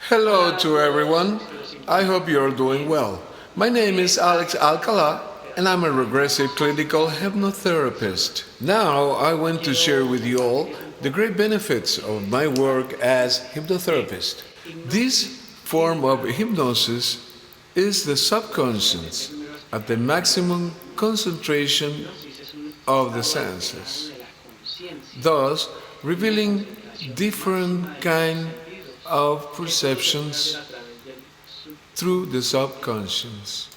Hello to everyone. I hope you're doing well. My name is Alex Alcala and I'm a regressive clinical hypnotherapist. Now I want to share with you all the great benefits of my work as hypnotherapist. This form of hypnosis is the subconscious at the maximum concentration of the senses, thus revealing different kind of perceptions through the subconscious.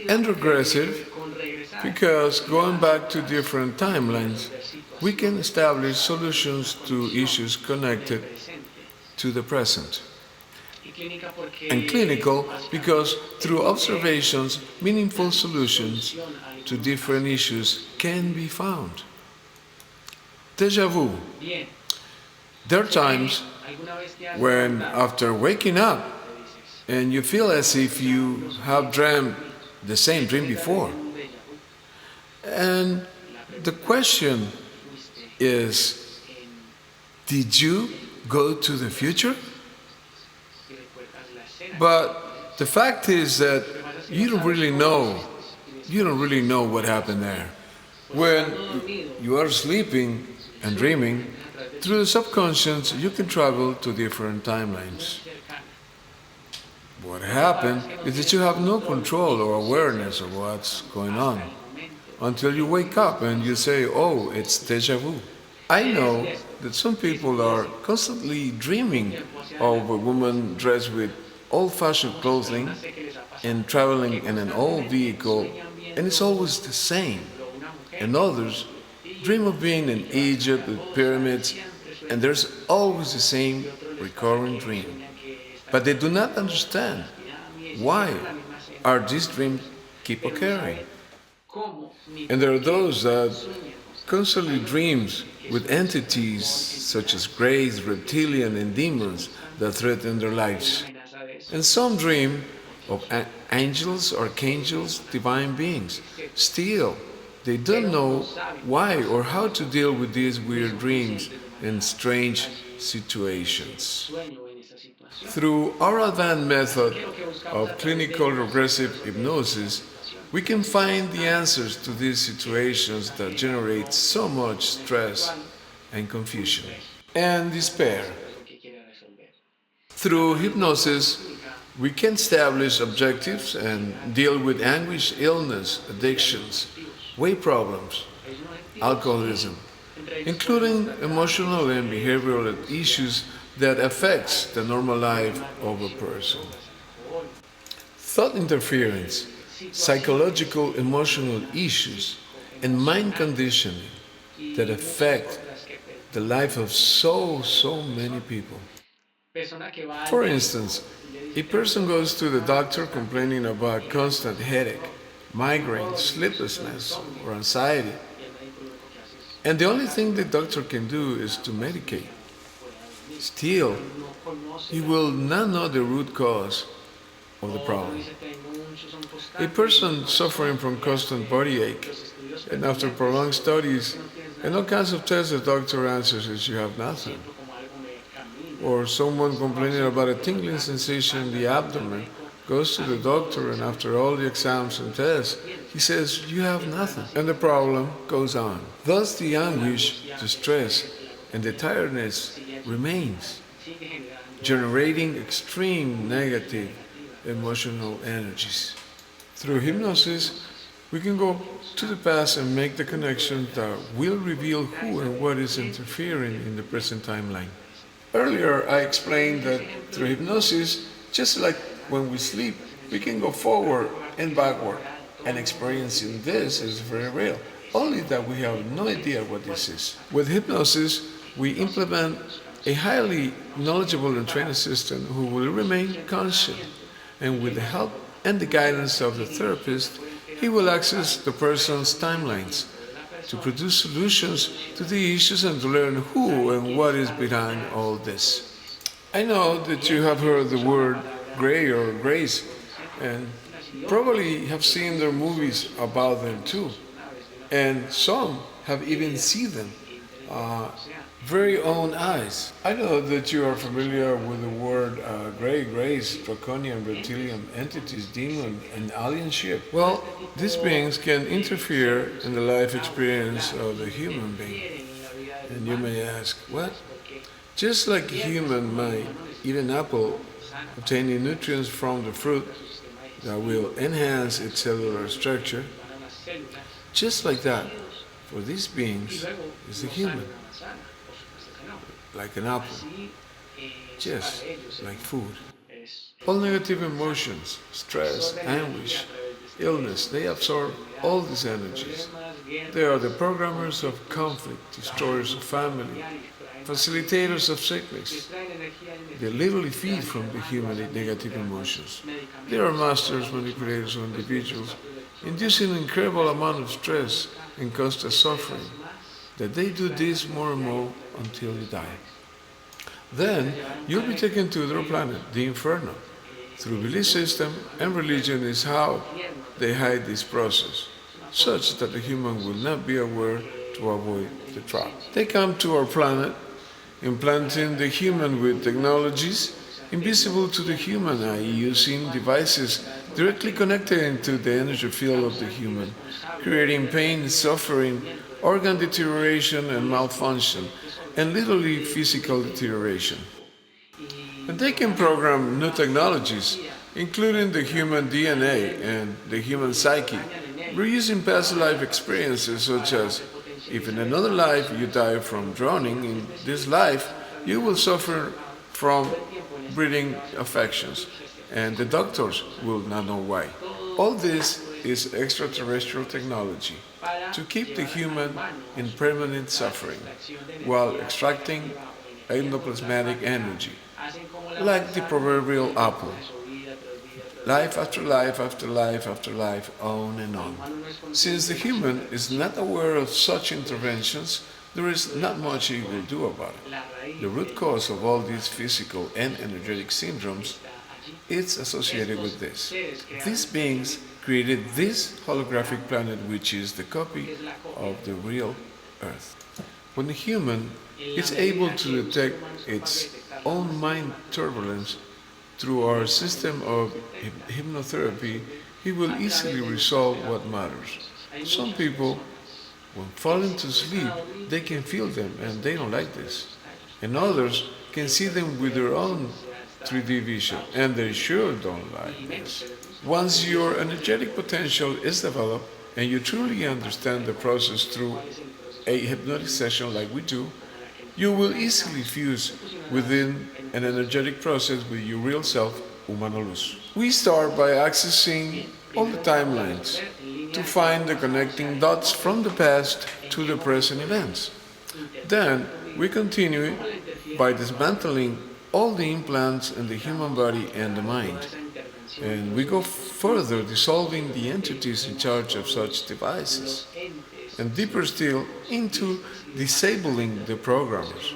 And regressive because going back to different timelines, we can establish solutions to issues connected to the present. And clinical because through observations, meaningful solutions to different issues can be found. Deja vu. There are times when, after waking up, and you feel as if you have dreamt the same dream before. And the question is, did you go to the future? But the fact is that you don't really know. You don't really know what happened there. When you are sleeping and dreaming, through the subconscious, you can travel to different timelines. What happened is that you have no control or awareness of what's going on until you wake up and you say, oh, it's deja vu. I know that some people are constantly dreaming of a woman dressed with old-fashioned clothing and traveling in an old vehicle, and it's always the same. And others dream of being in Egypt with pyramids, and there's always the same recurring dream. But they do not understand why are these dreams keep occurring. And there are those that constantly dreams with entities such as greys, reptilian, and demons that threaten their lives. And some dream of angels, archangels, divine beings. Still, they don't know why or how to deal with these weird dreams and strange situations. Through our advanced method of clinical regressive hypnosis, we can find the answers to these situations that generate so much stress and confusion and despair. Through hypnosis, we can establish objectives and deal with anguish, illness, addictions, weight problems, alcoholism, including emotional and behavioral issues that affects the normal life of a person. Thought interference, psychological emotional issues, and mind conditioning that affect the life of so many people. For instance, a person goes to the doctor complaining about constant headache, migraine, sleeplessness, or anxiety, and the only thing the doctor can do is to medicate. Still, he will not know the root cause of the problem. A person suffering from constant body ache, and after prolonged studies and all kinds of tests, the doctor answers is you have nothing. Or someone complaining about a tingling sensation in the abdomen goes to the doctor, and after all the exams and tests, he says, you have nothing. And the problem goes on. Thus the anguish, the stress, and the tiredness remains, generating extreme negative emotional energies. Through hypnosis, we can go to the past and make the connection that will reveal who and what is interfering in the present timeline. Earlier, I explained that through hypnosis, just like when we sleep, we can go forward and backward. And experiencing this is very real, only that we have no idea what this is. With hypnosis, we implement a highly knowledgeable and trained assistant who will remain conscious, and with the help and the guidance of the therapist, he will access the person's timelines to produce solutions to the issues and to learn who and what is behind all this. I know that you have heard the word gray or grace, and probably have seen their movies about them too. And some have even seen them very own eyes. I know that you are familiar with the word gray race, draconian, reptilian entities, demon, and alien ship. Well, these beings can interfere in the life experience of the human being. And you may ask, what? Just like a human might eat an apple, obtaining nutrients from the fruit that will enhance its cellular structure, just like that, for these beings is the human, like an apple, just like food. All negative emotions, stress, anguish, illness, they absorb all these energies. They are the programmers of conflict, destroyers of family, facilitators of sickness. They literally feed from the human negative emotions. They are masters, manipulators of individuals, inducing an incredible amount of stress and constant suffering, that they do this more and more until you die. Then you'll be taken to their planet, the Inferno. Through belief system and religion is how they hide this process, such that the human will not be aware to avoid the trap. They come to our planet, implanting the human with technologies invisible to the human eye, using devices directly connected to the energy field of the human, creating pain, suffering, organ deterioration and malfunction, and literally physical deterioration. And they can program new technologies, including the human DNA and the human psyche, reusing past life experiences such as, if in another life you die from drowning, in this life you will suffer from breathing affections, and the doctors will not know why. All this is extraterrestrial technology to keep the human in permanent suffering while extracting endoplasmatic energy, like the proverbial apple. Life after life after life after life, on and on. Since the human is not aware of such interventions, there is not much he will do about it. The root cause of all these physical and energetic syndromes is associated with this. These beings created this holographic planet, which is the copy of the real Earth. When the human is able to detect its own mind turbulence through our system of hypnotherapy, he will easily resolve what matters. Some people, when falling to sleep, they can feel them and they don't like this. And others can see them with their own 3D vision and they sure don't like this. Once your energetic potential is developed and you truly understand the process through a hypnotic session like we do, you will easily fuse within an energetic process with your real self, Humano Luz. We start by accessing all the timelines to find the connecting dots from the past to the present events. Then we continue by dismantling all the implants in the human body and the mind. And we go further, dissolving the entities in charge of such devices. And deeper still, into disabling the programmers.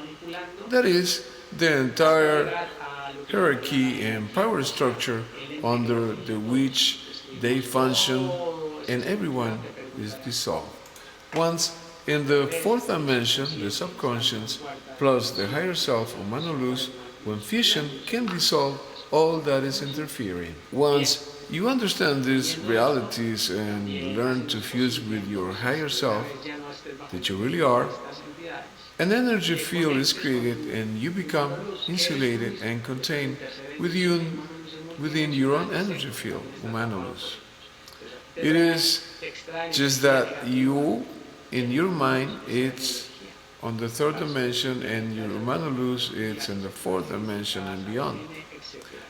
That is, the entire hierarchy and power structure under the which they function, and everyone is dissolved. Once in the fourth dimension, the subconscious plus the higher self, Humano Luz, when fusion can dissolve all that is interfering. Once you understand these realities and learn to fuse with your higher self, that you really are, an energy field is created and you become insulated and contained within your own energy field, Humano Luz. It is just that you, in your mind, it's on the third dimension, and your Humano Luz, it's in the fourth dimension and beyond.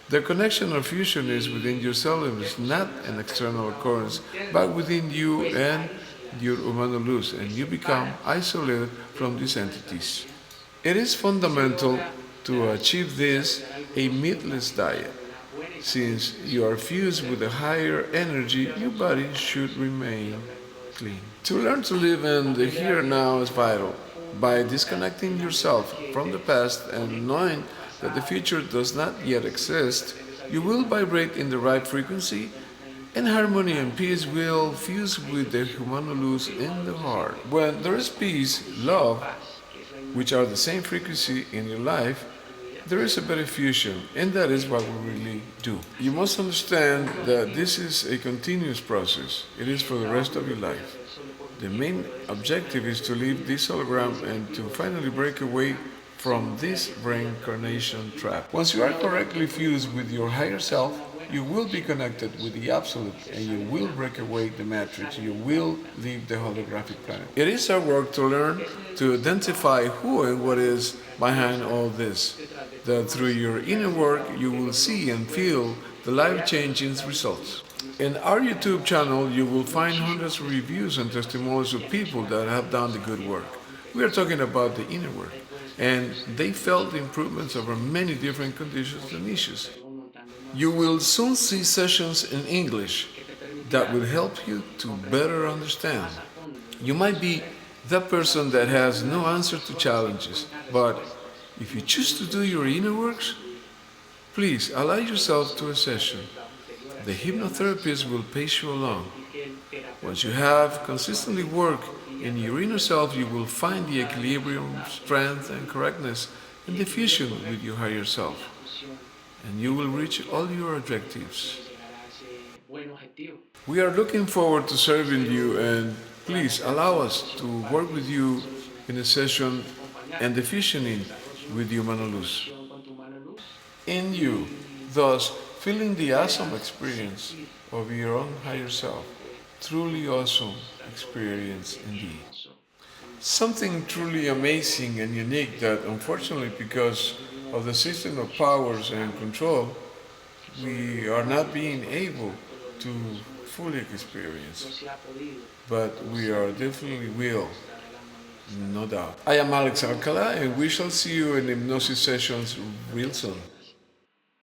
The connection or fusion is within yourself. It is not an external occurrence, but within you and your Humano Luz, and you become isolated from these entities. It is fundamental to achieve this a meatless diet. Since you are fused with a higher energy, your body should remain clean. To learn to live in the here and now is vital. By disconnecting yourself from the past and knowing that the future does not yet exist, you will vibrate in the right frequency, and harmony and peace will fuse with the Humano Luz in the heart. When there is peace, love, which are the same frequency in your life, there is a better fusion, and that is what we really do. You must understand that this is a continuous process. It is for the rest of your life. The main objective is to leave this hologram and to finally break away from this reincarnation trap. Once you are correctly fused with your higher self, you will be connected with the Absolute and you will break away the matrix. You will leave the holographic planet. It is our work to learn to identify who and what is behind all this. That through your inner work you will see and feel the life-changing results. In our YouTube channel, you will find hundreds of reviews and testimonials of people that have done the good work. We are talking about the inner work, and they felt the improvements over many different conditions and issues. You will soon see sessions in English that will help you to better understand. You might be that person that has no answer to challenges, but if you choose to do your inner works, please allow yourself to a session. The hypnotherapist will pace you along. Once you have consistently worked in your inner self, you will find the equilibrium, strength, and correctness and the fusion with your higher self. And you will reach all your objectives. We are looking forward to serving you, and please allow us to work with you in a session and the fusioning with your Mano Luz. In you, thus feeling the awesome experience of your own higher self. Truly awesome experience indeed. Something truly amazing and unique that unfortunately because of the system of powers and control, we are not being able to fully experience. But we are definitely will, no doubt. I am Alex Alcala and we shall see you in hypnosis sessions real soon.